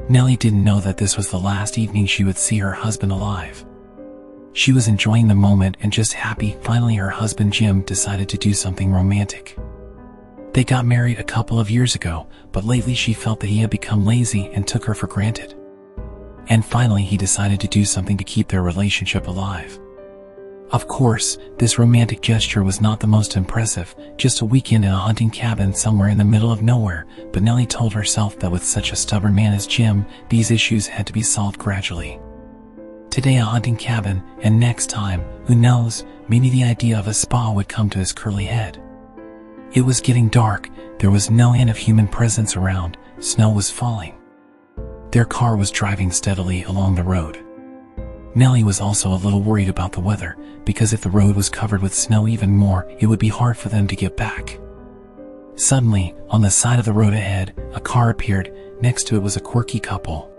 Nelly didn't know that this was the last evening she would see her husband alive. She was enjoying the moment and just happy finally her husband Jim decided to do something romantic. They got married a couple of years ago, but lately she felt that he had become lazy and took her for granted. And finally he decided to do something to keep their relationship alive. Of course, this romantic gesture was not the most impressive, just a weekend in a hunting cabin somewhere in the middle of nowhere, but Nelly told herself that with such a stubborn man as Jim, these issues had to be solved gradually. Today a hunting cabin, and next time, who knows, maybe the idea of a spa would come to his curly head. It was getting dark, there was no hint of human presence around, snow was falling. Their car was driving steadily along the road. Nelly was also a little worried about the weather, because if the road was covered with snow even more, it would be hard for them to get back. Suddenly, on the side of the road ahead, a car appeared. Next to it was a quirky couple.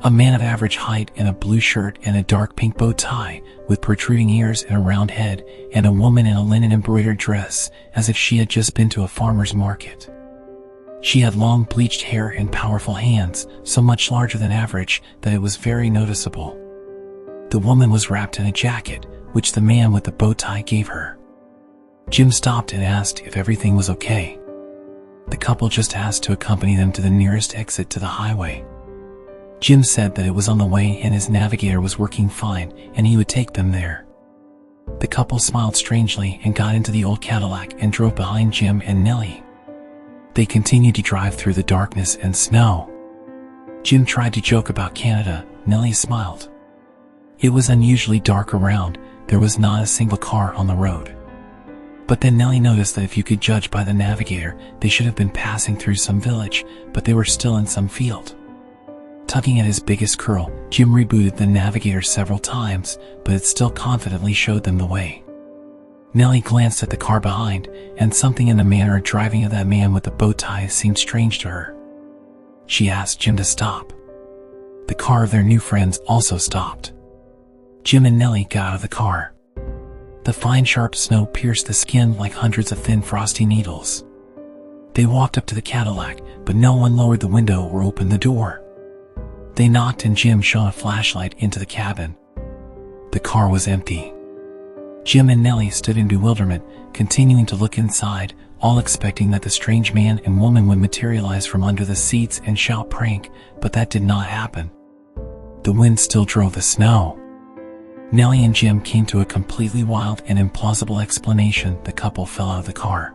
A man of average height in a blue shirt and a dark pink bow tie, with protruding ears and a round head, and a woman in a linen embroidered dress, as if she had just been to a farmer's market. She had long bleached hair and powerful hands, so much larger than average that it was very noticeable. The woman was wrapped in a jacket, which the man with the bow tie gave her. Jim stopped and asked if everything was okay. The couple just asked to accompany them to the nearest exit to the highway. Jim said that it was on the way and his navigator was working fine and he would take them there. The couple smiled strangely and got into the old Cadillac and drove behind Jim and Nelly. They continued to drive through the darkness and snow. Jim tried to joke about Canada. Nelly smiled. It was unusually dark around, there was not a single car on the road. But then Nelly noticed that if you could judge by the navigator, they should have been passing through some village, but they were still in some field. Tugging at his biggest curl, Jim rebooted the navigator several times, but it still confidently showed them the way. Nelly glanced at the car behind, and something in the manner of driving of that man with the bow tie seemed strange to her. She asked Jim to stop. The car of their new friends also stopped. Jim and Nelly got out of the car. The fine sharp snow pierced the skin like hundreds of thin frosty needles. They walked up to the Cadillac, but no one lowered the window or opened the door. They knocked and Jim shone a flashlight into the cabin. The car was empty. Jim and Nelly stood in bewilderment, continuing to look inside, all expecting that the strange man and woman would materialize from under the seats and shout prank, but that did not happen. The wind still drove the snow. Nelly and Jim came to a completely wild and implausible explanation. The couple fell out of the car.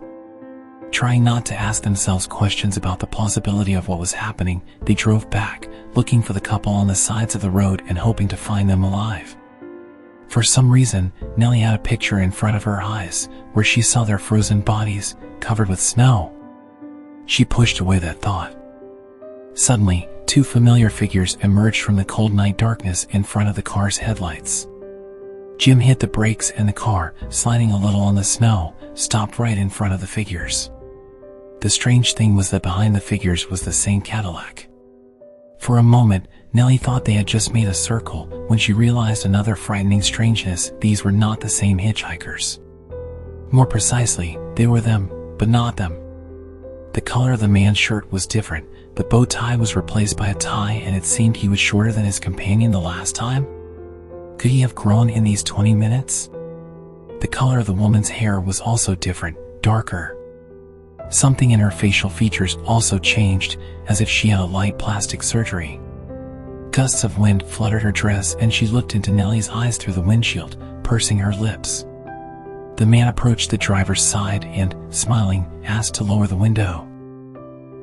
Trying not to ask themselves questions about the plausibility of what was happening, they drove back, looking for the couple on the sides of the road and hoping to find them alive. For some reason, Nelly had a picture in front of her eyes, where she saw their frozen bodies, covered with snow. She pushed away that thought. Suddenly, two familiar figures emerged from the cold night darkness in front of the car's headlights. Jim hit the brakes and the car, sliding a little on the snow, stopped right in front of the figures. The strange thing was that behind the figures was the same Cadillac. For a moment, Nelly thought they had just made a circle, when she realized another frightening strangeness: these were not the same hitchhikers. More precisely, they were them, but not them. The color of the man's shirt was different, the bow tie was replaced by a tie and it seemed he was shorter than his companion the last time. Could he have grown in these 20 minutes? The color of the woman's hair was also different, darker. Something in her facial features also changed, as if she had a light plastic surgery. Gusts of wind fluttered her dress and she looked into Nelly's eyes through the windshield, pursing her lips. The man approached the driver's side and, smiling, asked to lower the window.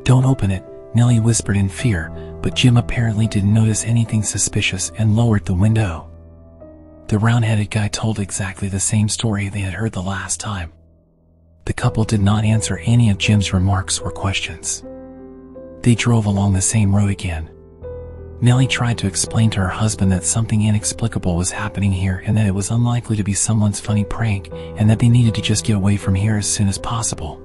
"Don't open it," Nelly whispered in fear, but Jim apparently didn't notice anything suspicious and lowered the window. The round-headed guy told exactly the same story they had heard the last time. The couple did not answer any of Jim's remarks or questions. They drove along the same road again. Nelly tried to explain to her husband that something inexplicable was happening here and that it was unlikely to be someone's funny prank and that they needed to just get away from here as soon as possible.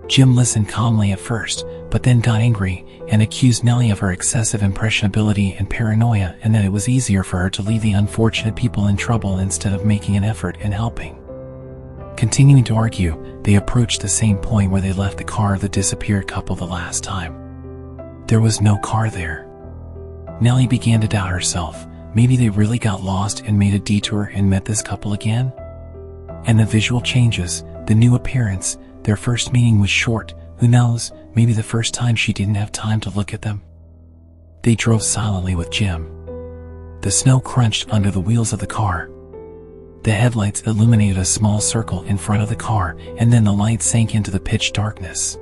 Jim listened calmly at first, but then got angry and accused Nelly of her excessive impressionability and paranoia and that it was easier for her to leave the unfortunate people in trouble instead of making an effort and helping. Continuing to argue, they approached the same point where they left the car of the disappeared couple the last time. There was no car there. Nelly began to doubt herself. Maybe they really got lost and made a detour and met this couple again? And the visual changes, the new appearance, their first meeting was short. Who knows, maybe the first time she didn't have time to look at them. They drove silently with Jim. The snow crunched under the wheels of the car. The headlights illuminated a small circle in front of the car, and then the light sank into the pitch darkness.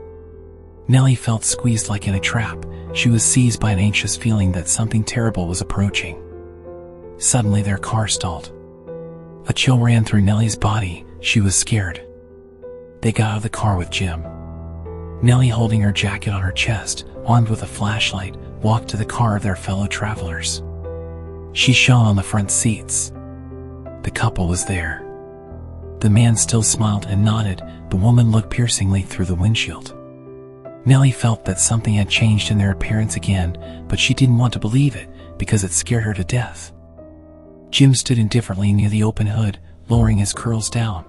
Nelly felt squeezed like in a trap. She was seized by an anxious feeling that something terrible was approaching. Suddenly their car stalled. A chill ran through Nelly's body. She was scared. They got out of the car with Jim. Nelly, holding her jacket on her chest, armed with a flashlight, walked to the car of their fellow travelers. She shone on the front seats. The couple was there. The man still smiled and nodded. The woman looked piercingly through the windshield. Nelly felt that something had changed in their appearance again, but she didn't want to believe it because it scared her to death. Jim stood indifferently near the open hood, lowering his curls down.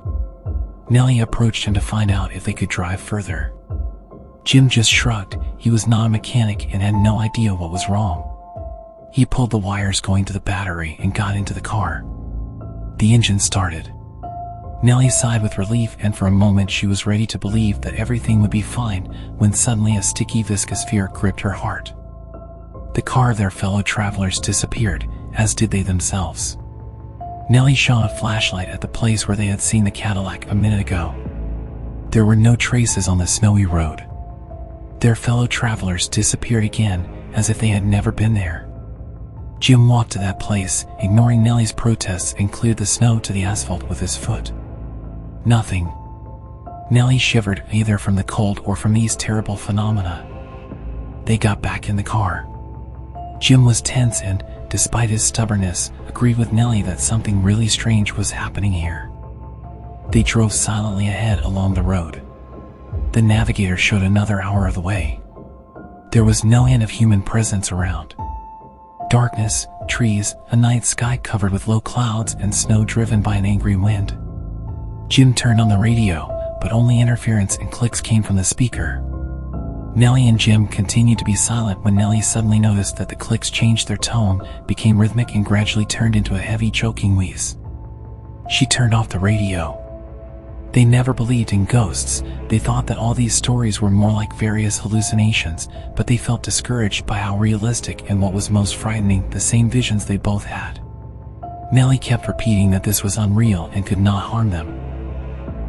Nelly approached him to find out if they could drive further. Jim just shrugged. He was not a mechanic and had no idea what was wrong. He pulled the wires going to the battery and got into the car. The engine started. Nelly sighed with relief, and for a moment she was ready to believe that everything would be fine when suddenly a sticky, viscous fear gripped her heart. The car of their fellow travelers disappeared, as did they themselves. Nelly shone a flashlight at the place where they had seen the Cadillac a minute ago. There were no traces on the snowy road. Their fellow travelers disappeared again, as if they had never been there. Jim walked to that place, ignoring Nelly's protests, and cleared the snow to the asphalt with his foot. Nothing. Nelly shivered, either from the cold or from these terrible phenomena. They got back in the car. Jim was tense and, despite his stubbornness, agreed with Nelly that something really strange was happening here. They drove silently ahead along the road. The navigator showed another hour of the way. There was no hint of human presence around. Darkness, trees, a night sky covered with low clouds, and snow driven by an angry wind. Jim turned on the radio, but only interference and clicks came from the speaker. Nelly and Jim continued to be silent when Nelly suddenly noticed that the clicks changed their tone, became rhythmic, and gradually turned into a heavy, choking wheeze. She turned off the radio. They never believed in ghosts. They thought that all these stories were more like various hallucinations, but they felt discouraged by how realistic and, what was most frightening, the same visions they both had. Nelly kept repeating that this was unreal and could not harm them.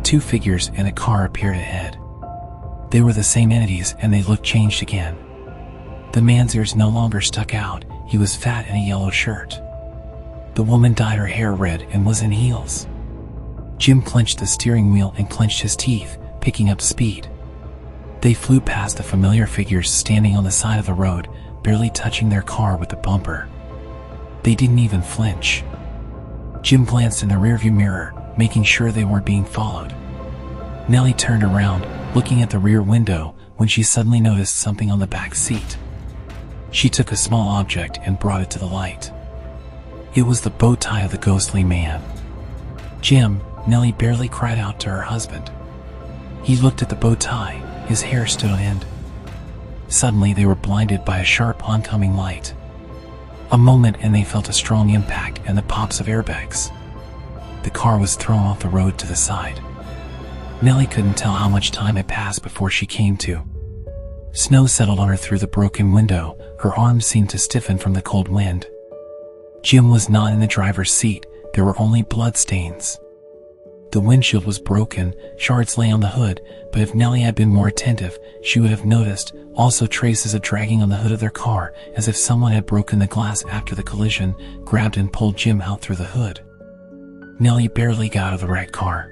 Two figures in a car appeared ahead. They were the same entities, and they looked changed again. The man's ears no longer stuck out. He was fat in a yellow shirt. The woman dyed her hair red and was in heels. Jim clenched the steering wheel and clenched his teeth, picking up speed. They flew past the familiar figures standing on the side of the road, barely touching their car with the bumper. They didn't even flinch. Jim glanced in the rearview mirror, making sure they weren't being followed. Nelly turned around, looking at the rear window, when she suddenly noticed something on the back seat. She took a small object and brought it to the light. It was the bow tie of the ghostly man. "Jim," Nelly barely cried out to her husband. He looked at the bow tie. His hair stood on end. Suddenly they were blinded by a sharp oncoming light. A moment and they felt a strong impact and the pops of airbags. The car was thrown off the road to the side. Nelly couldn't tell how much time had passed before she came to. Snow settled on her through the broken window. Her arms seemed to stiffen from the cold wind. Jim was not in the driver's seat. There were only bloodstains. The windshield was broken, shards lay on the hood, but if Nelly had been more attentive, she would have noticed also traces of dragging on the hood of their car, as if someone had broken the glass after the collision, grabbed and pulled Jim out through the hood. Nelly barely got out of the wrecked car.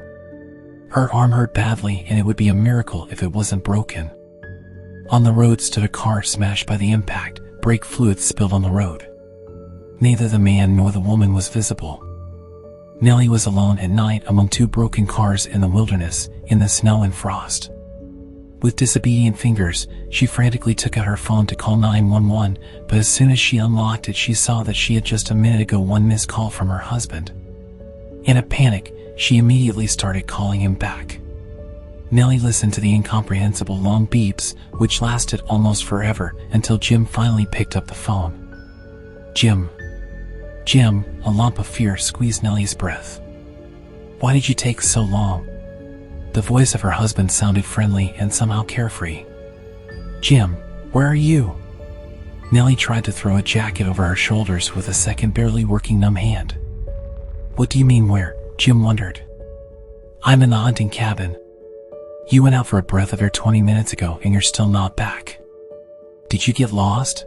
Her arm hurt badly, and it would be a miracle if it wasn't broken. On the road stood a car smashed by the impact, brake fluid spilled on the road. Neither the man nor the woman was visible. Nelly was alone at night among two broken cars in the wilderness, in the snow and frost. With disobedient fingers, she frantically took out her phone to call 911, but as soon as she unlocked it, she saw that she had just a minute ago one missed call from her husband. In a panic, she immediately started calling him back. Nelly listened to the incomprehensible long beeps, which lasted almost forever, until Jim finally picked up the phone. Jim. Jim, a lump of fear squeezed Nelly's breath. Why did you take so long? The voice of her husband sounded friendly and somehow carefree. Jim, where are you? Nelly tried to throw a jacket over her shoulders with a second barely working numb hand. What do you mean where? Jim wondered. I'm in the hunting cabin. You went out for a breath of air 20 minutes ago and you're still not back. Did you get lost?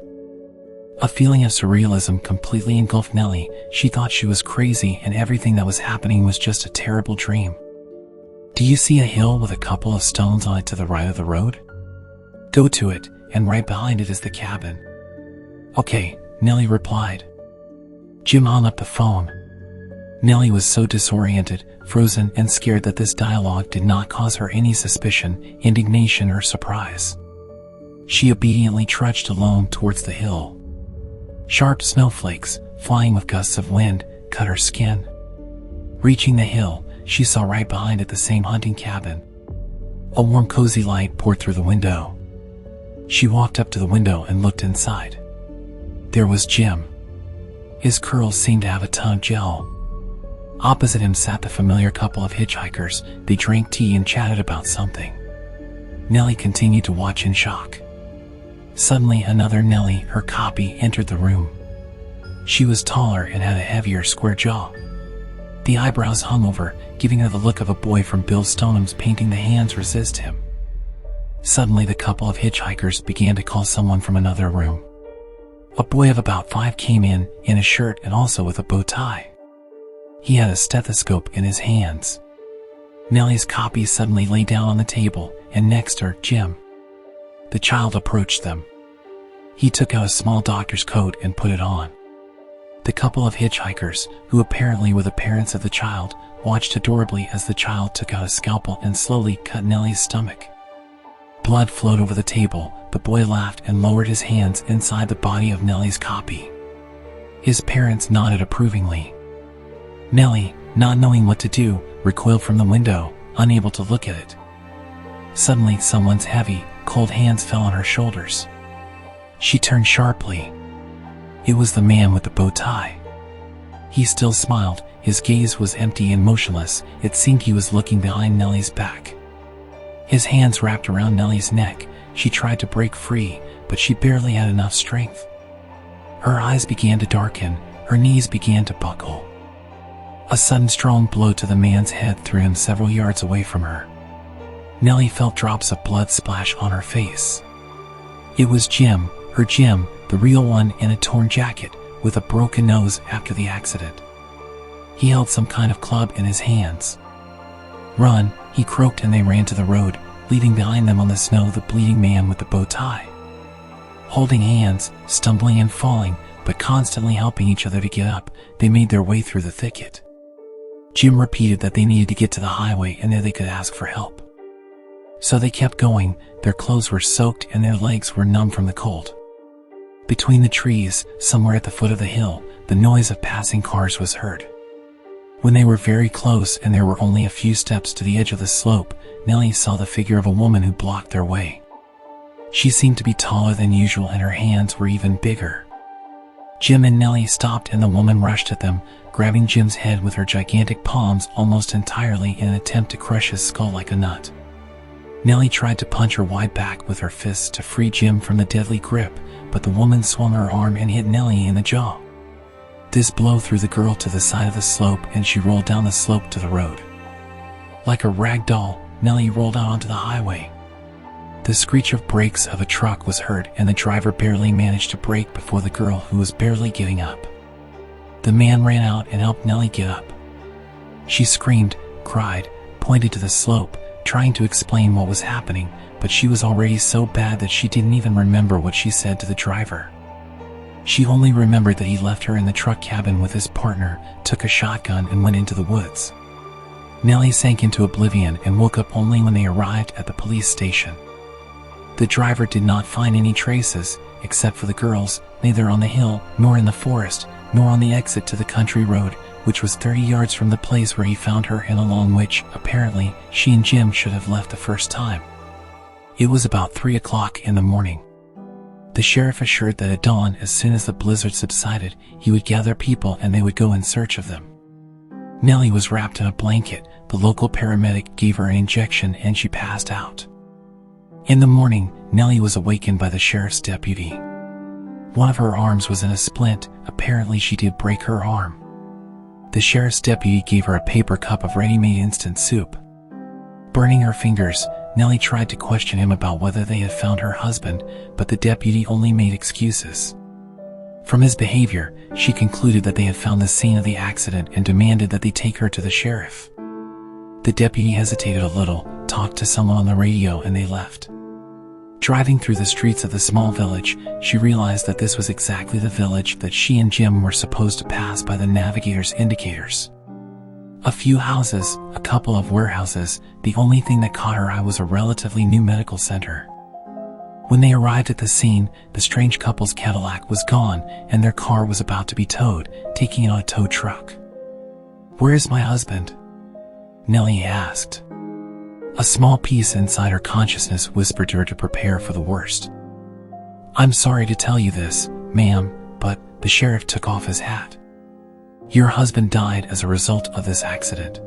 A feeling of surrealism completely engulfed Nelly. She thought she was crazy and everything that was happening was just a terrible dream. Do you see a hill with a couple of stones on it to the right of the road? Go to it, and right behind it is the cabin. Okay, Nelly replied. Jim hung up the phone. Nelly was so disoriented, frozen, and scared that this dialogue did not cause her any suspicion, indignation, or surprise. She obediently trudged alone towards the hill. Sharp snowflakes, flying with gusts of wind, cut her skin. Reaching the hill, she saw right behind it the same hunting cabin. A warm, cozy light poured through the window. She walked up to the window and looked inside. There was Jim. His curls seemed to have a ton of gel. Opposite him sat the familiar couple of hitchhikers. They drank tea and chatted about something. Nelly continued to watch in shock. Suddenly, another Nelly, her copy, entered the room. She was taller and had a heavier, square jaw. The eyebrows hung over, giving her the look of a boy from Bill Stoneham's painting The Hands Resist Him. Suddenly, the couple of hitchhikers began to call someone from another room. A boy of about 5 came in a shirt and also with a bow tie. He had a stethoscope in his hands. Nelly's copy suddenly lay down on the table, and next her, Jim. The child approached them. He took out a small doctor's coat and put it on. The couple of hitchhikers, who apparently were the parents of the child, watched adorably as the child took out a scalpel and slowly cut Nelly's stomach. Blood flowed over the table. The boy laughed and lowered his hands inside the body of Nelly's copy. His parents nodded approvingly. Nelly, not knowing what to do, recoiled from the window, unable to look at it. Suddenly, someone's heavy, cold hands fell on her shoulders. She turned sharply. It was the man with the bow tie. He still smiled. His gaze was empty and motionless. It seemed he was looking behind Nelly's back. His hands wrapped around Nelly's neck. She tried to break free, but she barely had enough strength. Her eyes began to darken. Her knees began to buckle. A sudden strong blow to the man's head threw him several yards away from her. Nelly felt drops of blood splash on her face. It was Jim, her Jim, the real one, in a torn jacket, with a broken nose after the accident. He held some kind of club in his hands. Run, he croaked, and they ran to the road, leaving behind them on the snow the bleeding man with the bow tie. Holding hands, stumbling and falling, but constantly helping each other to get up, they made their way through the thicket. Jim repeated that they needed to get to the highway and there they could ask for help. So they kept going. Their clothes were soaked and their legs were numb from the cold. Between the trees, somewhere at the foot of the hill, the noise of passing cars was heard. When they were very close and there were only a few steps to the edge of the slope, Nelly saw the figure of a woman who blocked their way. She seemed to be taller than usual and her hands were even bigger. Jim and Nelly stopped and the woman rushed at them, grabbing Jim's head with her gigantic palms almost entirely in an attempt to crush his skull like a nut. Nelly tried to punch her wide back with her fists to free Jim from the deadly grip, but the woman swung her arm and hit Nelly in the jaw. This blow threw the girl to the side of the slope and she rolled down the slope to the road. Like a rag doll, Nelly rolled out onto the highway. The screech of brakes of a truck was heard and the driver barely managed to brake before the girl, who was barely getting up. The man ran out and helped Nelly get up. She screamed, cried, pointed to the slope, trying to explain what was happening, but she was already so bad that she didn't even remember what she said to the driver. She only remembered that he left her in the truck cabin with his partner, took a shotgun and went into the woods. Nelly sank into oblivion and woke up only when they arrived at the police station. The driver did not find any traces, except for the girls, neither on the hill, nor in the forest, nor on the exit to the country road, which was 30 yards from the place where he found her and along which, apparently, she and Jim should have left the first time. It was about 3 o'clock in the morning. The sheriff assured that at dawn, as soon as the blizzard subsided, he would gather people and they would go in search of them. Nelly was wrapped in a blanket. The local paramedic gave her an injection and she passed out. In the morning, Nelly was awakened by the sheriff's deputy. One of her arms was in a splint. Apparently she did break her arm. The sheriff's deputy gave her a paper cup of ready-made instant soup. Burning her fingers, Nelly tried to question him about whether they had found her husband, but the deputy only made excuses. From his behavior, she concluded that they had found the scene of the accident and demanded that they take her to the sheriff. The deputy hesitated a little, talked to someone on the radio, and they left. Driving through the streets of the small village, she realized that this was exactly the village that she and Jim were supposed to pass by the navigator's indicators. A few houses, a couple of warehouses. The only thing that caught her eye was a relatively new medical center. When they arrived at the scene, the strange couple's Cadillac was gone and their car was about to be towed, taking it on a tow truck. "Where is my husband?" Nelly asked. A small piece inside her consciousness whispered to her to prepare for the worst. "I'm sorry to tell you this, ma'am, but," the sheriff took off his hat, "your husband died as a result of this accident.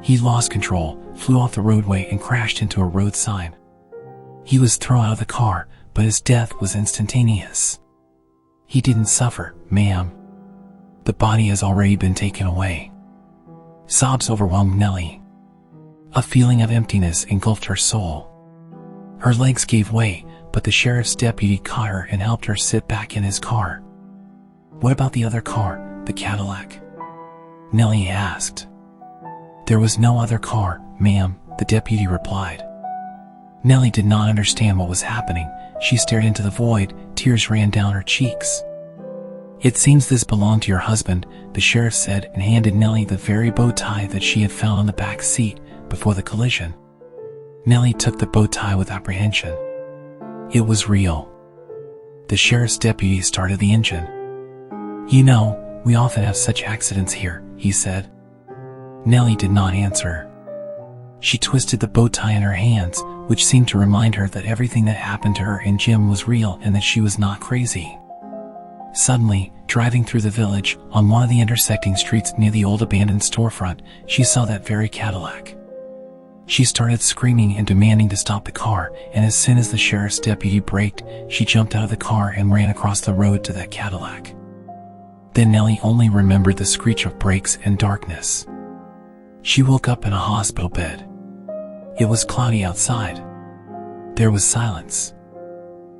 He lost control, flew off the roadway and crashed into a road sign. He was thrown out of the car, but his death was instantaneous. He didn't suffer, ma'am. The body has already been taken away." Sobs overwhelmed Nelly. A feeling of emptiness engulfed her soul. Her legs gave way, but the sheriff's deputy caught her and helped her sit back in his car. "What about the other car, the Cadillac?" Nelly asked. "There was no other car, ma'am," the deputy replied. Nelly did not understand what was happening. She stared into the void, tears ran down her cheeks. "It seems this belonged to your husband," the sheriff said and handed Nelly the very bow tie that she had found on the back seat before the collision. Nelly took the bow tie with apprehension. It was real. The sheriff's deputy started the engine. "You know, we often have such accidents here," he said. Nelly did not answer. She twisted the bow tie in her hands, which seemed to remind her that everything that happened to her and Jim was real and that she was not crazy. Suddenly, driving through the village, on one of the intersecting streets near the old abandoned storefront, she saw that very Cadillac. She started screaming and demanding to stop the car, and as soon as the sheriff's deputy braked, she jumped out of the car and ran across the road to that Cadillac. Then Nelly only remembered the screech of brakes and darkness. She woke up in a hospital bed. It was cloudy outside. There was silence.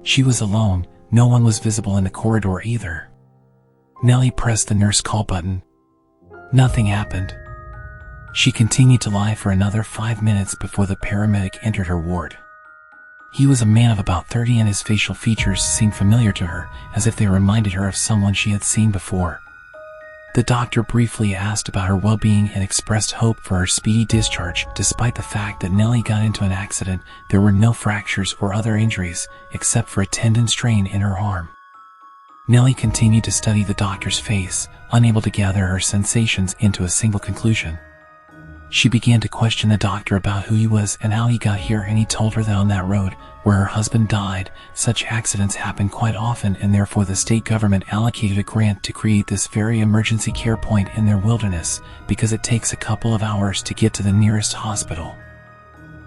She was alone. No one was visible in the corridor either. Nelly pressed the nurse call button. Nothing happened. She continued to lie for another 5 minutes before the paramedic entered her ward. He was a man of about 30 and his facial features seemed familiar to her, as if they reminded her of someone she had seen before. The doctor briefly asked about her well-being and expressed hope for her speedy discharge. Despite the fact that Nelly got into an accident, there were no fractures or other injuries, except for a tendon strain in her arm. Nelly continued to study the doctor's face, unable to gather her sensations into a single conclusion. She began to question the doctor about who he was and how he got here, and he told her that on that road, where her husband died, such accidents happen quite often, and therefore the state government allocated a grant to create this very emergency care point in their wilderness, because it takes a couple of hours to get to the nearest hospital.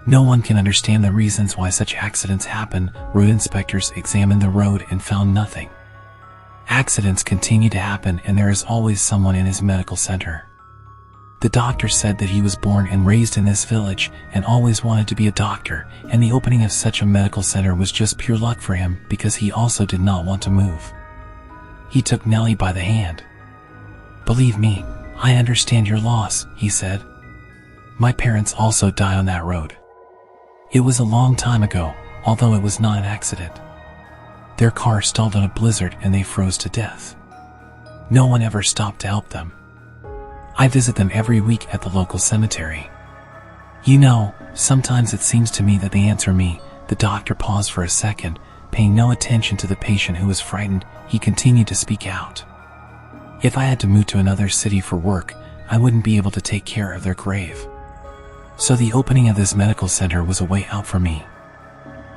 No one can understand the reasons why such accidents happen. Road inspectors examined the road and found nothing. Accidents continue to happen, and there is always someone in his medical center. The doctor said that he was born and raised in this village and always wanted to be a doctor, and the opening of such a medical center was just pure luck for him because he also did not want to move. He took Nelly by the hand. "Believe me, I understand your loss," he said. "My parents also died on that road. It was a long time ago, although it was not an accident. Their car stalled in a blizzard and they froze to death. No one ever stopped to help them. I visit them every week at the local cemetery. You know, sometimes it seems to me that they answer me." The doctor paused for a second, paying no attention to the patient who was frightened. He continued to speak out. "If I had to move to another city for work, I wouldn't be able to take care of their grave. So the opening of this medical center was a way out for me.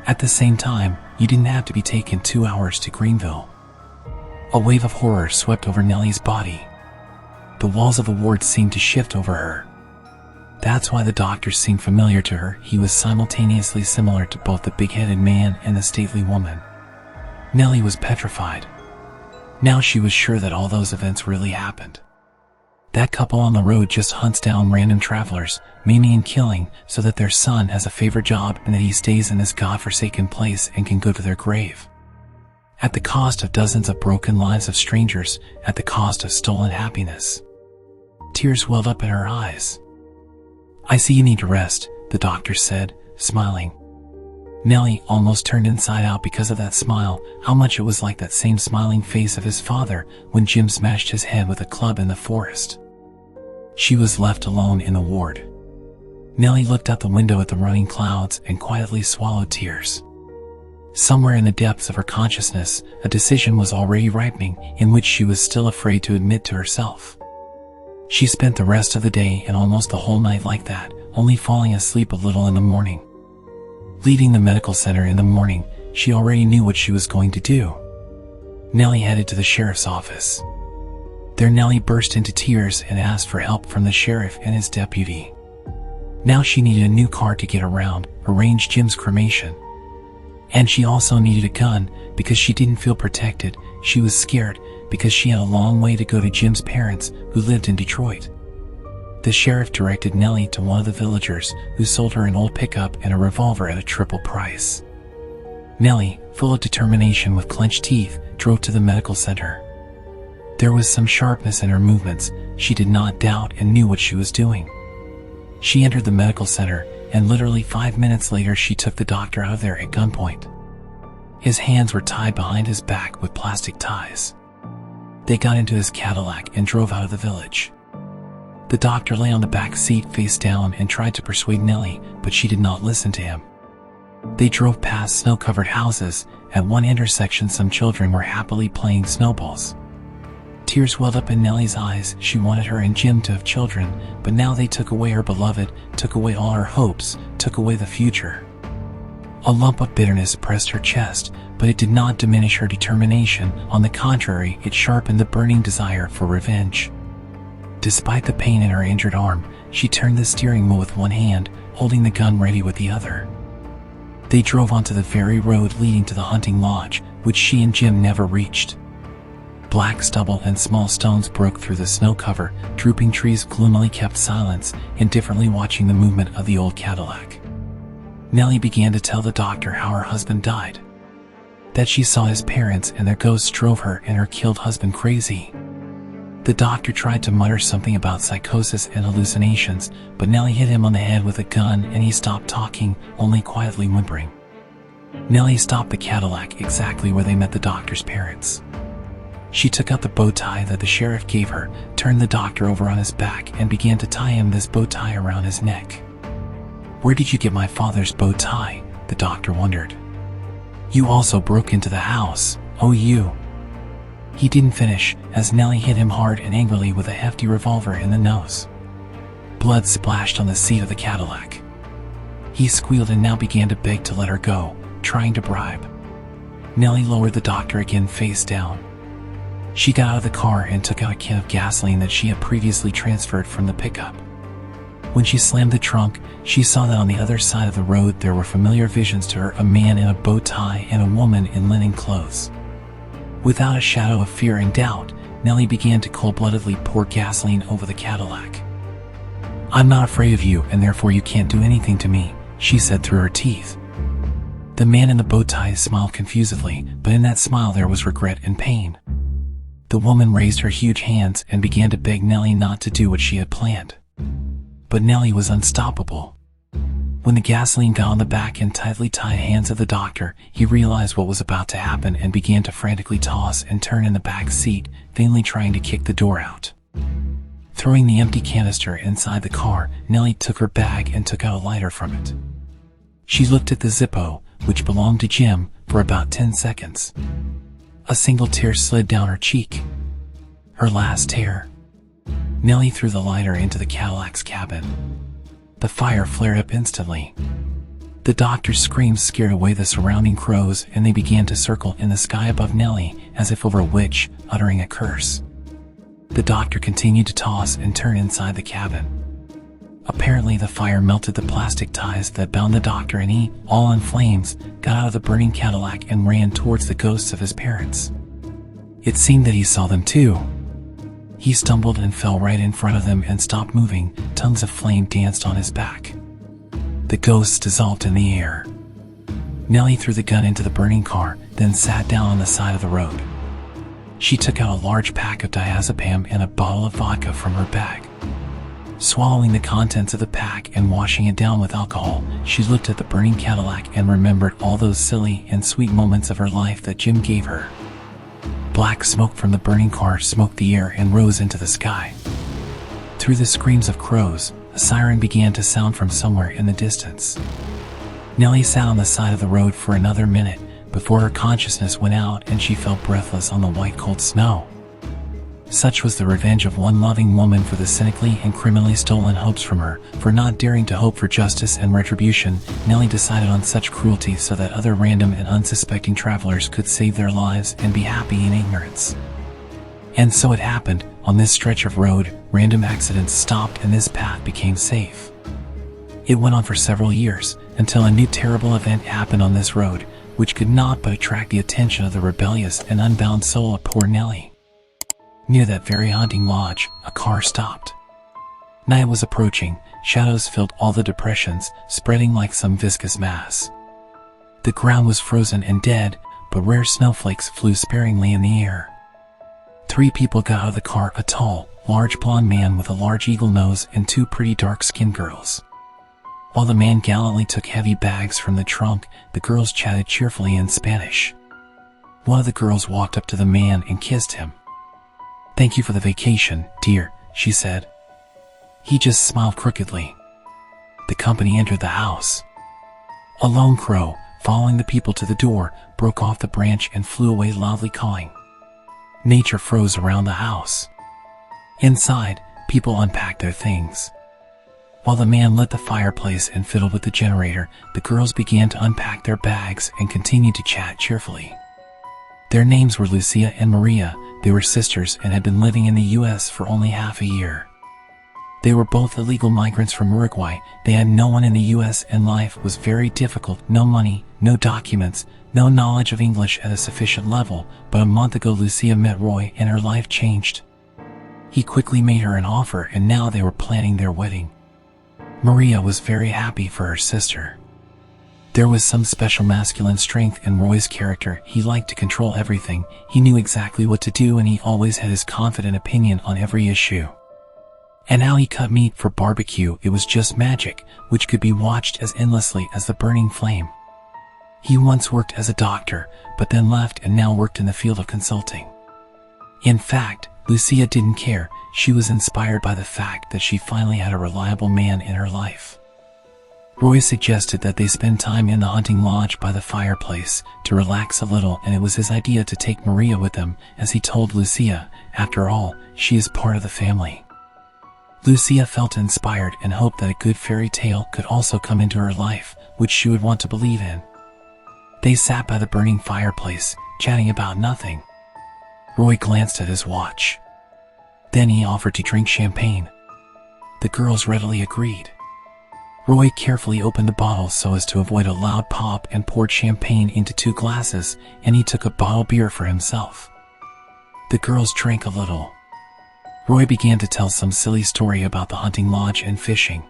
At the same time, you didn't have to be taken 2 hours to Greenville. A wave of horror swept over Nelly's body. The walls of the ward seemed to shift over her. That's why the doctor seemed familiar to her. He was simultaneously similar to both the big-headed man and the stately woman. Nelly was petrified. Now she was sure that all those events really happened. That couple on the road just hunts down random travelers, maiming and killing, so that their son has a favorite job and that he stays in this godforsaken place and can go to their grave. At the cost of dozens of broken lives of strangers, at the cost of stolen happiness. Tears welled up in her eyes. "I see you need to rest," the doctor said, smiling. Nelly almost turned inside out because of that smile, how much it was like that same smiling face of his father when Jim smashed his head with a club in the forest. She was left alone in the ward. Nelly looked out the window at the running clouds and quietly swallowed tears. Somewhere in the depths of her consciousness, a decision was already ripening in which she was still afraid to admit to herself. She spent the rest of the day and almost the whole night like that, only falling asleep a little in the morning. Leaving the medical center in the morning, she already knew what she was going to do. Nelly headed to the sheriff's office. There Nelly burst into tears and asked for help from the sheriff and his deputy. Now she needed a new car to get around, arrange Jim's cremation. And she also needed a gun because she didn't feel protected. She was scared because she had a long way to go to Jim's parents, who lived in Detroit. The sheriff directed Nelly to one of the villagers, who sold her an old pickup and a revolver at a triple price. Nelly, full of determination with clenched teeth, drove to the medical center. There was some sharpness in her movements. She did not doubt and knew what she was doing. She entered the medical center, and literally 5 minutes later she took the doctor out of there at gunpoint. His hands were tied behind his back with plastic ties. They got into his Cadillac and drove out of the village. The doctor lay on the back seat face down and tried to persuade Nelly, but she did not listen to him. They drove past snow-covered houses. At one intersection some children were happily playing snowballs. Tears welled up in Nelly's eyes. She wanted her and Jim to have children, but now they took away her beloved, took away all her hopes, took away the future. A lump of bitterness pressed her chest, but it did not diminish her determination. On the contrary, it sharpened the burning desire for revenge. Despite the pain in her injured arm, she turned the steering wheel with one hand, holding the gun ready with the other. They drove onto the very road leading to the hunting lodge, which she and Jim never reached. Black stubble and small stones broke through the snow cover. Drooping trees gloomily kept silence, indifferently watching the movement of the old Cadillac. Nelly began to tell the doctor how her husband died. That she saw his parents and their ghosts drove her and her killed husband crazy. The doctor tried to mutter something about psychosis and hallucinations, but Nelly hit him on the head with a gun and he stopped talking, only quietly whimpering. Nelly stopped the Cadillac exactly where they met the doctor's parents. She took out the bow tie that the sheriff gave her, turned the doctor over on his back and began to tie him this bow tie around his neck. "Where did you get my father's bow tie?" the doctor wondered. "You also broke into the house, oh you." He didn't finish, as Nelly hit him hard and angrily with a hefty revolver in the nose. Blood splashed on the seat of the Cadillac. He squealed and now began to beg to let her go, trying to bribe. Nelly lowered the doctor again face down. She got out of the car and took out a can of gasoline that she had previously transferred from the pickup. When she slammed the trunk, she saw that on the other side of the road there were familiar visions to her, a man in a bow tie and a woman in linen clothes. Without a shadow of fear and doubt, Nelly began to cold-bloodedly pour gasoline over the Cadillac. "I'm not afraid of you, and therefore you can't do anything to me," she said through her teeth. The man in the bow tie smiled confusedly, but in that smile there was regret and pain. The woman raised her huge hands and began to beg Nelly not to do what she had planned. But Nelly was unstoppable. When the gasoline got on the back and tightly tied hands of the doctor, he realized what was about to happen and began to frantically toss and turn in the back seat, vainly trying to kick the door out. Throwing the empty canister inside the car, Nelly took her bag and took out a lighter from it. She looked at the Zippo, which belonged to Jim, for about 10 seconds. A single tear slid down her cheek. Her last tear. Nelly threw the lighter into the Cadillac's cabin. The fire flared up instantly. The doctor's screams scared away the surrounding crows, and they began to circle in the sky above Nelly, as if over a witch, uttering a curse. The doctor continued to toss and turn inside the cabin. Apparently the fire melted the plastic ties that bound the doctor, and he, all in flames, got out of the burning Cadillac and ran towards the ghosts of his parents. It seemed that he saw them too. He stumbled and fell right in front of them and stopped moving. Tongues of flame danced on his back. The ghosts dissolved in the air. Nelly threw the gun into the burning car, then sat down on the side of the road. She took out a large pack of diazepam and a bottle of vodka from her bag. Swallowing the contents of the pack and washing it down with alcohol, she looked at the burning Cadillac and remembered all those silly and sweet moments of her life that Jim gave her. Black smoke from the burning car smoked the air and rose into the sky. Through the screams of crows, a siren began to sound from somewhere in the distance. Nelly sat on the side of the road for another minute before her consciousness went out and she fell breathless on the white cold snow. Such was the revenge of one loving woman for the cynically and criminally stolen hopes from her. For not daring to hope for justice and retribution, Nelly decided on such cruelty so that other random and unsuspecting travelers could save their lives and be happy in ignorance. And so it happened. On this stretch of road, random accidents stopped and this path became safe. It went on for several years, until a new terrible event happened on this road, which could not but attract the attention of the rebellious and unbound soul of poor Nelly. Near that very hunting lodge, a car stopped. Night was approaching. Shadows filled all the depressions, spreading like some viscous mass. The ground was frozen and dead, but rare snowflakes flew sparingly in the air. 3 people got out of the car: a tall, large blonde man with a large eagle nose and 2 pretty dark-skinned girls. While the man gallantly took heavy bags from the trunk, the girls chatted cheerfully in Spanish. One of the girls walked up to the man and kissed him. "Thank you for the vacation, dear," she said. He just smiled crookedly. The company entered the house. A lone crow, following the people to the door, broke off the branch and flew away loudly calling. Nature froze around the house. Inside, people unpacked their things. While the man lit the fireplace and fiddled with the generator, the girls began to unpack their bags and continued to chat cheerfully. Their names were Lucia and Maria. They were sisters and had been living in the U.S. for only half a year. They were both illegal migrants from Uruguay. They had no one in the U.S. and life was very difficult. No money, no documents, no knowledge of English at a sufficient level. But a month ago Lucia met Roy and her life changed. He quickly made her an offer and now they were planning their wedding. Maria was very happy for her sister. There was some special masculine strength in Roy's character. He liked to control everything. He knew exactly what to do and he always had his confident opinion on every issue. And how he cut meat for barbecue, it was just magic, which could be watched as endlessly as the burning flame. He once worked as a doctor, but then left and now worked in the field of consulting. In fact, Lucia didn't care. She was inspired by the fact that she finally had a reliable man in her life. Roy suggested that they spend time in the hunting lodge by the fireplace to relax a little, and it was his idea to take Maria with them, as he told Lucia, after all, she is part of the family. Lucia felt inspired and hoped that a good fairy tale could also come into her life, which she would want to believe in. They sat by the burning fireplace, chatting about nothing. Roy glanced at his watch. Then he offered to drink champagne. The girls readily agreed. Roy carefully opened the bottle so as to avoid a loud pop and poured champagne into 2 glasses, and he took a bottle beer for himself. The girls drank a little. Roy began to tell some silly story about the hunting lodge and fishing.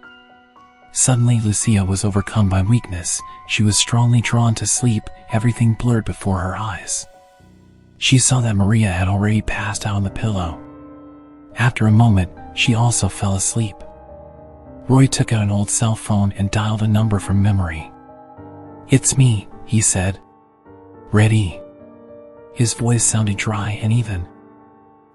Suddenly Lucia was overcome by weakness. She was strongly drawn to sleep, everything blurred before her eyes. She saw that Maria had already passed out on the pillow. After a moment, she also fell asleep. Roy took out an old cell phone and dialed a number from memory. "It's me," he said. "Ready?" His voice sounded dry and even.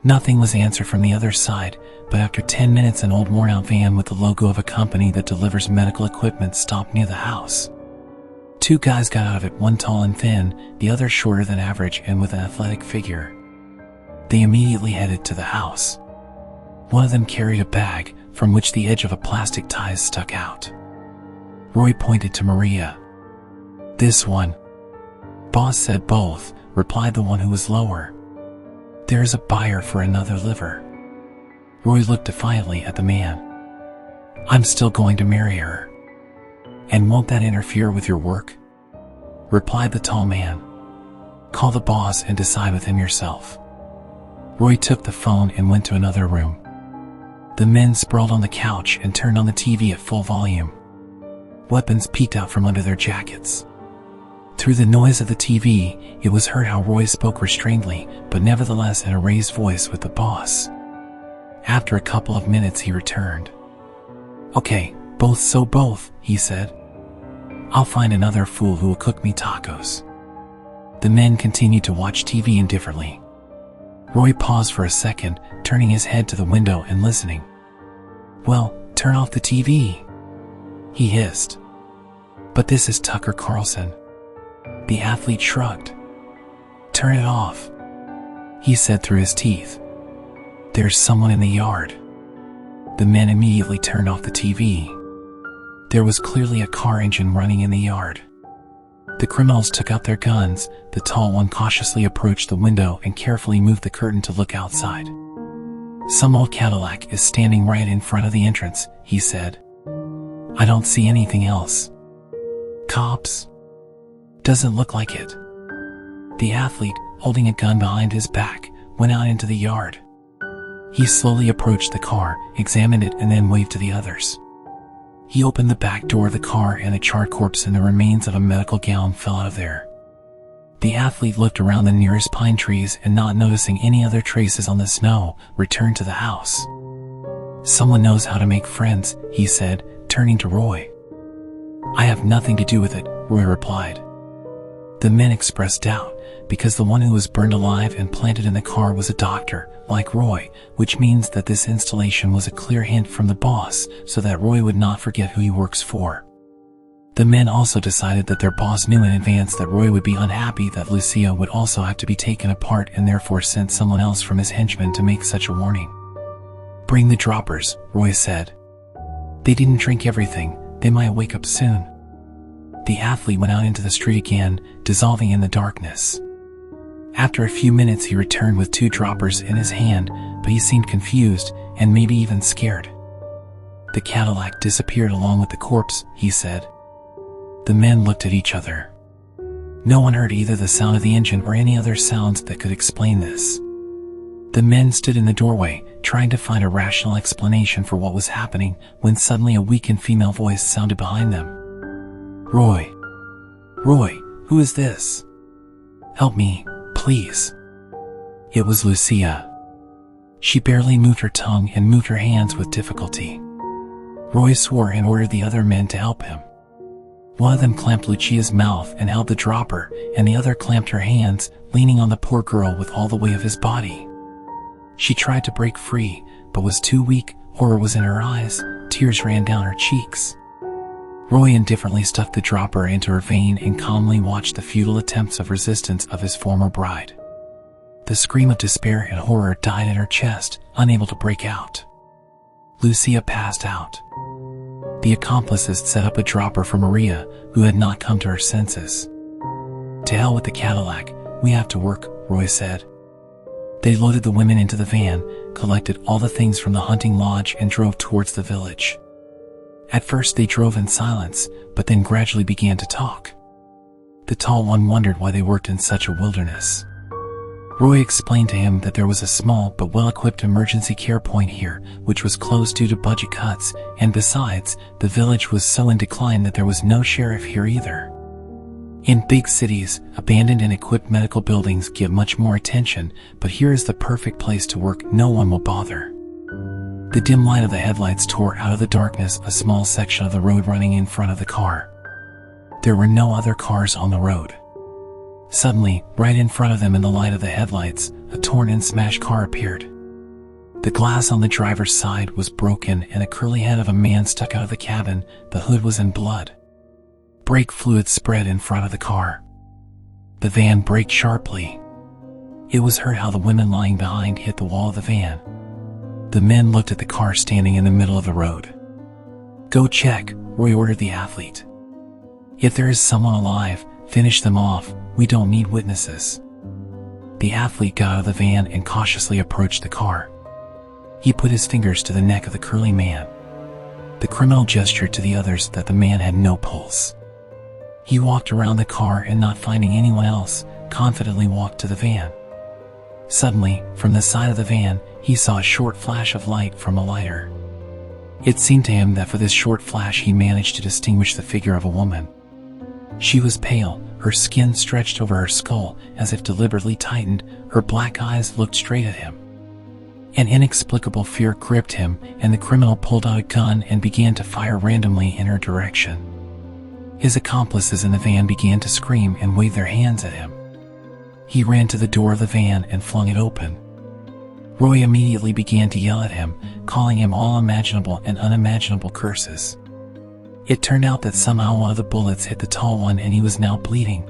Nothing was answered from the other side, but after 10 minutes an old worn-out van with the logo of a company that delivers medical equipment stopped near the house. 2 guys got out of it, one tall and thin, the other shorter than average and with an athletic figure. They immediately headed to the house. One of them carried a bag, from which the edge of a plastic tie stuck out. Roy pointed to Maria. "This one." "Boss said both," replied the one who was lower. "There's a buyer for another liver." Roy looked defiantly at the man. "I'm still going to marry her." "And won't that interfere with your work?" replied the tall man. "Call the boss and decide with him yourself." Roy took the phone and went to another room. The men sprawled on the couch and turned on the TV at full volume. Weapons peeked out from under their jackets. Through the noise of the TV, it was heard how Roy spoke restrainedly, but nevertheless in a raised voice with the boss. After a couple of minutes he returned. "Okay, both," he said. "I'll find another fool who will cook me tacos." The men continued to watch TV indifferently. Roy paused for a second, turning his head to the window and listening. "Well, turn off the TV," he hissed. "But this is Tucker Carlson." The athlete shrugged. "Turn it off," he said through his teeth. "There's someone in the yard." The men immediately turned off the TV. There was clearly a car engine running in the yard. The criminals took out their guns. The tall one cautiously approached the window and carefully moved the curtain to look outside. "Some old Cadillac is standing right in front of the entrance," he said. "I don't see anything else." "Cops?" "Doesn't look like it." The athlete, holding a gun behind his back, went out into the yard. He slowly approached the car, examined it, and then waved to the others. He opened the back door of the car and a charred corpse and the remains of a medical gown fell out of there. The athlete looked around the nearest pine trees and, not noticing any other traces on the snow, returned to the house. "Someone knows how to make friends," he said, turning to Roy. "I have nothing to do with it," Roy replied. The men expressed doubt, because the one who was burned alive and planted in the car was a doctor, like Roy, which means that this installation was a clear hint from the boss, so that Roy would not forget who he works for. The men also decided that their boss knew in advance that Roy would be unhappy that Lucia would also have to be taken apart, and therefore sent someone else from his henchmen to make such a warning. "Bring the droppers," Roy said. "They didn't drink everything, they might wake up soon." The athlete went out into the street again, dissolving in the darkness. After a few minutes he returned with 2 droppers in his hand, but he seemed confused, and maybe even scared. "The Cadillac disappeared along with the corpse," he said. The men looked at each other. No one heard either the sound of the engine or any other sounds that could explain this. The men stood in the doorway, trying to find a rational explanation for what was happening, when suddenly a weakened female voice sounded behind them. "Roy! Roy, who is this? Help me, please." It was Lucia. She barely moved her tongue and moved her hands with difficulty. Roy swore and ordered the other men to help him. One of them clamped Lucia's mouth and held the dropper, and the other clamped her hands, leaning on the poor girl with all the weight of his body. She tried to break free, but was too weak. Horror was in her eyes, tears ran down her cheeks. Roy indifferently stuffed the dropper into her vein and calmly watched the futile attempts of resistance of his former bride. The scream of despair and horror died in her chest, unable to break out. Lucia passed out. The accomplices set up a dropper for Maria, who had not come to her senses. "To hell with the Cadillac, we have to work," Roy said. They loaded the women into the van, collected all the things from the hunting lodge, and drove towards the village. At first they drove in silence, but then gradually began to talk. The tall one wondered why they worked in such a wilderness. Roy explained to him that there was a small but well-equipped emergency care point here, which was closed due to budget cuts, and besides, the village was so in decline that there was no sheriff here either. In big cities, abandoned and equipped medical buildings get much more attention, but here is the perfect place to work. No one will bother. The dim light of the headlights tore out of the darkness a small section of the road running in front of the car. There were no other cars on the road. Suddenly, right in front of them in the light of the headlights, a torn and smashed car appeared. The glass on the driver's side was broken and a curly head of a man stuck out of the cabin. The hood was in blood. Brake fluid spread in front of the car. The van braked sharply. It was heard how the women lying behind hit the wall of the van. The men looked at the car standing in the middle of the road. "Go check," Roy ordered the athlete. If there is someone alive, finish them off. We don't need witnesses. The athlete got out of the van and cautiously approached the car. He put his fingers to the neck of the curly man. The criminal gestured to the others that the man had no pulse. He walked around the car and, not finding anyone else, confidently walked to the van. Suddenly, from the side of the van, he saw a short flash of light from a lighter. It seemed to him that for this short flash he managed to distinguish the figure of a woman. She was pale, her skin stretched over her skull as if deliberately tightened, her black eyes looked straight at him. An inexplicable fear gripped him, and the criminal pulled out a gun and began to fire randomly in her direction. His accomplices in the van began to scream and wave their hands at him. He ran to the door of the van and flung it open. Roy immediately began to yell at him, calling him all imaginable and unimaginable curses. It turned out that somehow one of the bullets hit the tall one and he was now bleeding.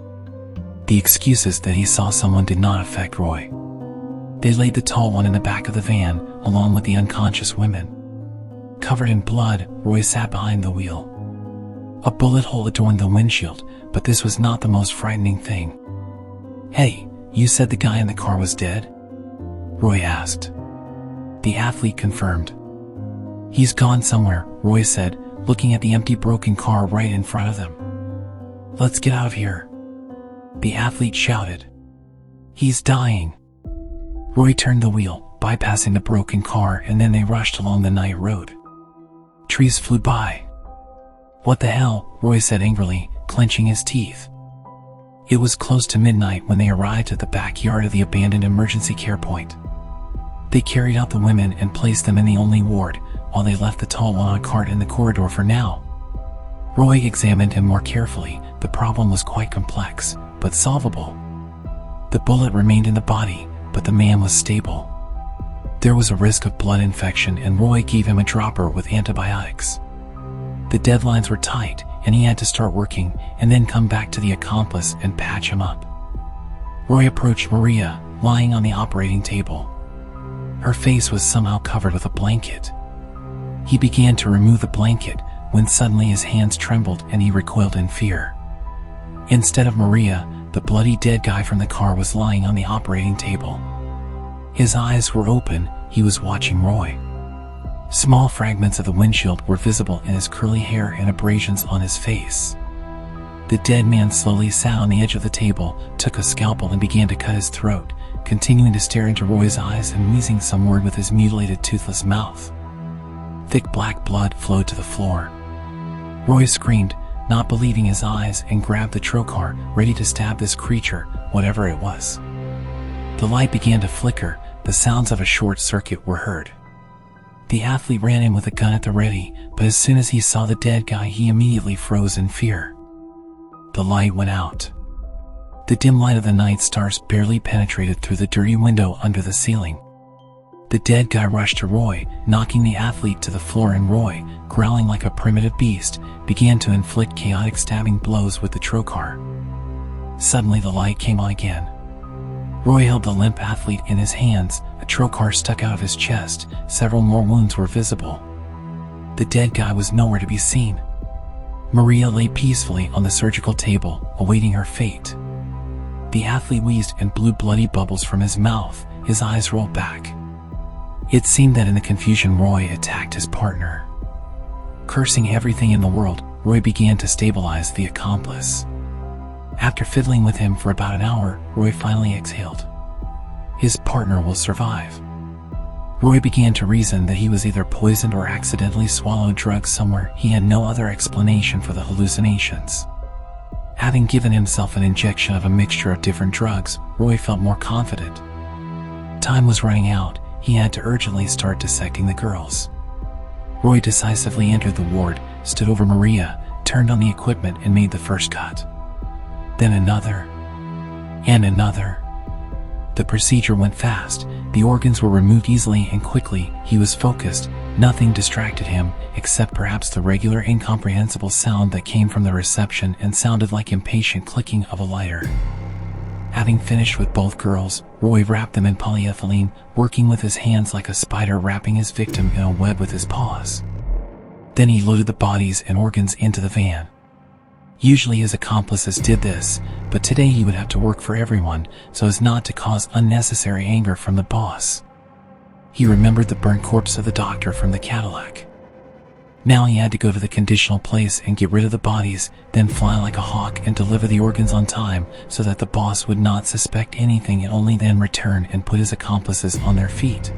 The excuses that he saw someone did not affect Roy. They laid the tall one in the back of the van, along with the unconscious women. Covered in blood, Roy sat behind the wheel. A bullet hole adorned the windshield, but this was not the most frightening thing. "Hey, you said the guy in the car was dead?" Roy asked. The athlete confirmed. "He's gone somewhere," Roy said, looking at the empty broken car right in front of them. "Let's get out of here," the athlete shouted. "He's dying." Roy turned the wheel, bypassing the broken car, and then they rushed along the night road. Trees flew by. "What the hell?" Roy said angrily, clenching his teeth. It was close to midnight when they arrived at the backyard of the abandoned emergency care point. They carried out the women and placed them in the only ward, while they left the tall one on a cart in the corridor for now. Roy examined him more carefully. The problem was quite complex, but solvable. The bullet remained in the body, but the man was stable. There was a risk of blood infection, and Roy gave him a dropper with antibiotics. The deadlines were tight, and he had to start working and then come back to the accomplice and patch him up. Roy approached Maria, lying on the operating table. Her face was somehow covered with a blanket. He began to remove the blanket when suddenly his hands trembled and he recoiled in fear. Instead of Maria, the bloody dead guy from the car was lying on the operating table. His eyes were open. He was watching Roy. Small fragments of the windshield were visible in his curly hair and abrasions on his face. The dead man slowly sat on the edge of the table, took a scalpel and began to cut his throat, continuing to stare into Roy's eyes and wheezing some word with his mutilated toothless mouth. Thick black blood flowed to the floor. Roy screamed, not believing his eyes, and grabbed the trocar, ready to stab this creature, whatever it was. The light began to flicker. The sounds of a short circuit were heard. The athlete ran in with a gun at the ready, but as soon as he saw the dead guy, he immediately froze in fear. The light went out. The dim light of the night stars barely penetrated through the dirty window under the ceiling. The dead guy rushed to Roy, knocking the athlete to the floor, and Roy, growling like a primitive beast, began to inflict chaotic stabbing blows with the trocar. Suddenly the light came on again. Roy held the limp athlete in his hands. A trocar stuck out of his chest. Several more wounds were visible. The dead guy was nowhere to be seen. Maria lay peacefully on the surgical table, awaiting her fate. The athlete wheezed and blew bloody bubbles from his mouth. His eyes rolled back. It seemed that in the confusion Roy attacked his partner. Cursing everything in the world, Roy began to stabilize the accomplice. After fiddling with him for about an hour, Roy finally exhaled. His partner will survive. Roy began to reason that he was either poisoned or accidentally swallowed drugs somewhere. He had no other explanation for the hallucinations. Having given himself an injection of a mixture of different drugs, Roy felt more confident. Time was running out. He had to urgently start dissecting the girls. Roy decisively entered the ward, stood over Maria, turned on the equipment and made the first cut. Then another, and another. The procedure went fast. The organs were removed easily and quickly. He was focused. Nothing distracted him, except perhaps the regular incomprehensible sound that came from the reception and sounded like impatient clicking of a lighter. Having finished with both girls, Roy wrapped them in polyethylene, working with his hands like a spider wrapping his victim in a web with his paws. Then he loaded the bodies and organs into the van. Usually his accomplices did this, but today he would have to work for everyone so as not to cause unnecessary anger from the boss. He remembered the burnt corpse of the doctor from the Cadillac. Now he had to go to the conditional place and get rid of the bodies, then fly like a hawk and deliver the organs on time so that the boss would not suspect anything and only then return and put his accomplices on their feet.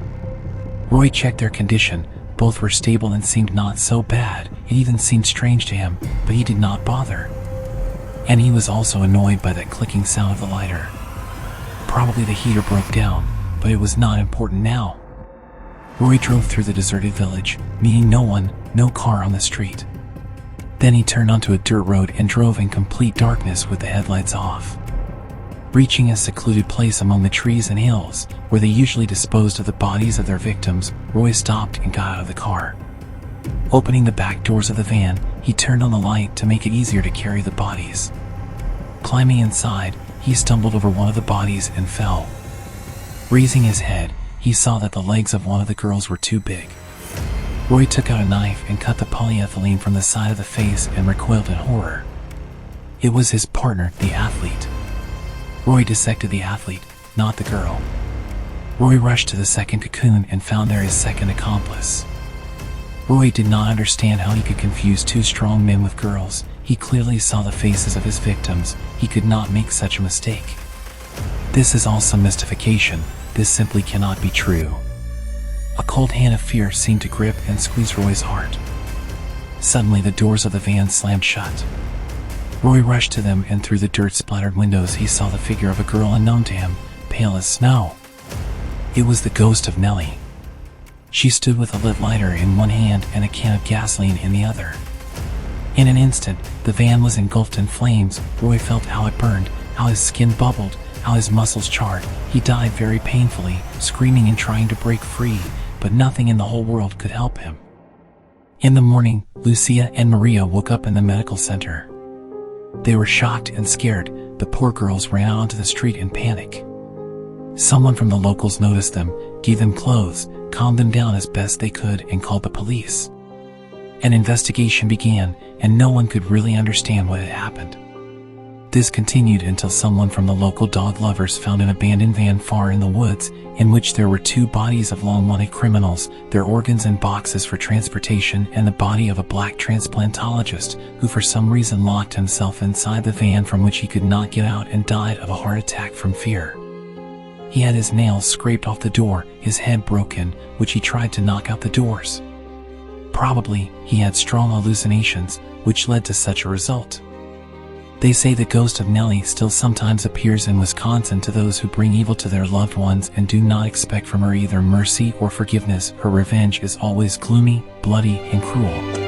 Roy checked their condition. Both were stable and seemed not so bad. It even seemed strange to him, but he did not bother. And he was also annoyed by that clicking sound of the lighter. Probably the heater broke down, but it was not important now. Roy drove through the deserted village, meeting no one, no car on the street. Then he turned onto a dirt road and drove in complete darkness with the headlights off. Reaching a secluded place among the trees and hills, where they usually disposed of the bodies of their victims, Roy stopped and got out of the car. Opening the back doors of the van, he turned on the light to make it easier to carry the bodies. Climbing inside, he stumbled over one of the bodies and fell. Raising his head, he saw that the legs of one of the girls were too big. Roy took out a knife and cut the polyethylene from the side of the face and recoiled in horror. It was his partner, the athlete. Roy dissected the athlete, not the girl. Roy rushed to the second cocoon and found there his second accomplice. Roy did not understand how he could confuse two strong men with girls. He clearly saw the faces of his victims. He could not make such a mistake. This is all some mystification. This simply cannot be true. A cold hand of fear seemed to grip and squeeze Roy's heart. Suddenly the doors of the van slammed shut. Roy rushed to them, and through the dirt-splattered windows he saw the figure of a girl unknown to him, pale as snow. It was the ghost of Nelly. She stood with a lit lighter in one hand and a can of gasoline in the other. In an instant, the van was engulfed in flames. Roy felt how it burned, how his skin bubbled, how his muscles charred. He died very painfully, screaming and trying to break free, but nothing in the whole world could help him. In the morning, Lucia and Maria woke up in the medical center. They were shocked and scared. The poor girls ran out onto the street in panic. Someone from the locals noticed them, gave them clothes, calmed them down as best they could, and called the police. An investigation began, and no one could really understand what had happened. This continued until someone from the local dog lovers found an abandoned van far in the woods, in which there were two bodies of long-wanted criminals, their organs in boxes for transportation, and the body of a black transplantologist, who for some reason locked himself inside the van from which he could not get out and died of a heart attack from fear. He had his nails scraped off the door, his head broken, which he tried to knock out the doors. Probably, he had strong hallucinations, which led to such a result. They say the ghost of Nelly still sometimes appears in Wisconsin to those who bring evil to their loved ones and do not expect from her either mercy or forgiveness. Her revenge is always gloomy, bloody, and cruel.